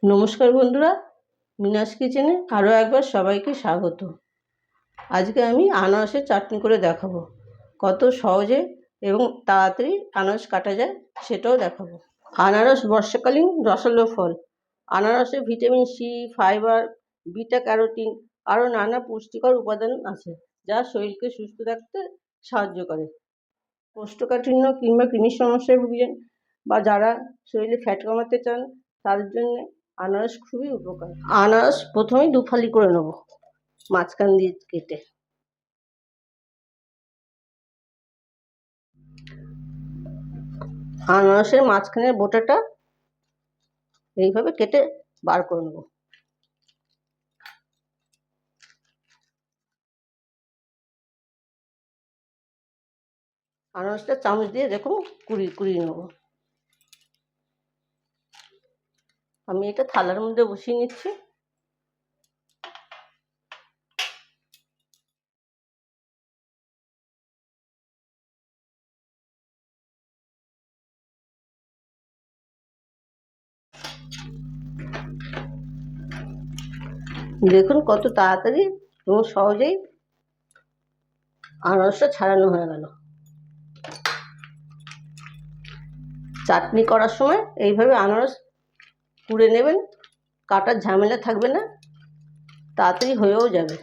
নমস্কার বন্ধুরা, মিনাস কিচেনে আরও একবার সবাইকে স্বাগত। আজকে আমি আনারসের চাটনি করে দেখাবো। কত সহজে এবং তাড়াতাড়ি আনারস কাটা যায় সেটাও দেখাবো। আনারস বর্ষাকালীন রসালো ফল। আনারসে vitamin C, fibre, beta carotene আরও নানা পুষ্টিকর উপাদান আছে, যা শরীরকে সুস্থ রাখতে সাহায্য করে। কোষ্ঠকাঠিন্য কিংবা কৃমির সমস্যায় ভুগছেন বা যারা শরীরে ফ্যাট কমাতে চান তাদের জন্য আনারস খুবই উপকার। আনারস প্রথমেই দুফালি করে নেব, মাঝখান দিয়ে কেটে। আনারসের মাঝখানের বোটাটা এইভাবে কেটে বার করে নেব। আনারসটা চামচ দিয়ে দেখুন কুড়িয়ে নেব। আমি এটা থালার মধ্যে বসিয়ে নিচ্ছি। দেখুন কত তাড়াতাড়ি এবং সহজেই আনারসটা ছাড়ানো হয়ে গেল। চাটনি করার সময় এইভাবে আনারস কুড়ে নেবেন, কাটার ঝামেলা থাকবে না, তাড়াতাড়ি হয়েও যাবে।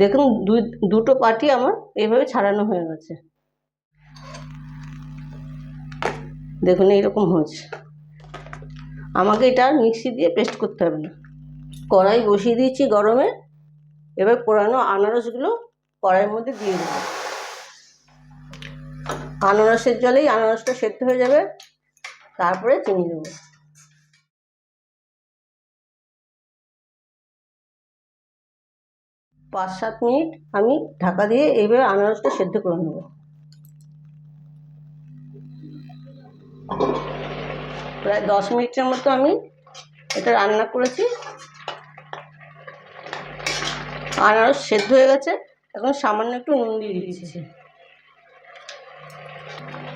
দেখুন দুটো পাটি আমার এইভাবে ছাড়ানো হয়ে গেছে। দেখুন এইরকম হয়েছে। আমাকে এটা মিক্সি দিয়ে পেস্ট করতে হবে না। কড়াই বসিয়ে দিয়েছি গরমে। এবার পোড়ানো আনারসগুলো কড়াইয়ের মধ্যে দিয়ে দেবো। আনারসের জলেই আনারসটা সেদ্ধ হয়ে যাবে, তারপরে চিনি দেবো। পাঁচ সাত মিনিট আমি ঢাকা দিয়ে এইভাবে আনারসটা সেদ্ধ করে নেব। প্রায় 10 মিনিটের মতো আমি এটা রান্না করেছি। আনারস সেদ্ধ হয়ে গেছে, এখন সামান্য একটু নুন দিয়ে দিচ্ছি।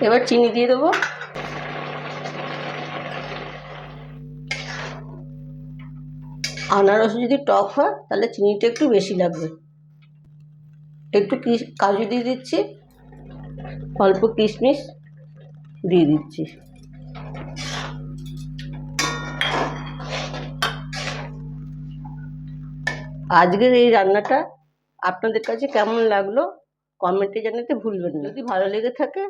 এবার চিনি দিয়ে দেবো। আনারস যদি টক হয় তাহলে চিনিটা একটু বেশি লাগবে। একটু কাজু দিয়ে দিচ্ছি, অল্প কিশমিশ দিয়ে দিচ্ছি। আজকের এই রান্নাটা আপনাদের কাছে কেমন লাগলো কমেন্টে জানাতে ভুলবেন না। যদি ভালো লেগে থাকে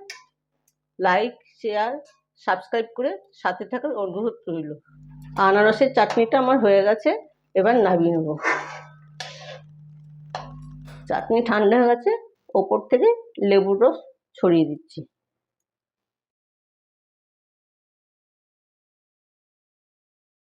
লাইক, শেয়ার, সাবস্ক্রাইব করে সাথে থাকার অনুরোধ রইল। আনারসের চাটনিটা আমার হয়ে গেছে, এবার নামিয়ে নেব। চাটনি ঠান্ডা হয়ে গেছে, ওপর থেকে লেবুর রস ছড়িয়ে দিচ্ছি।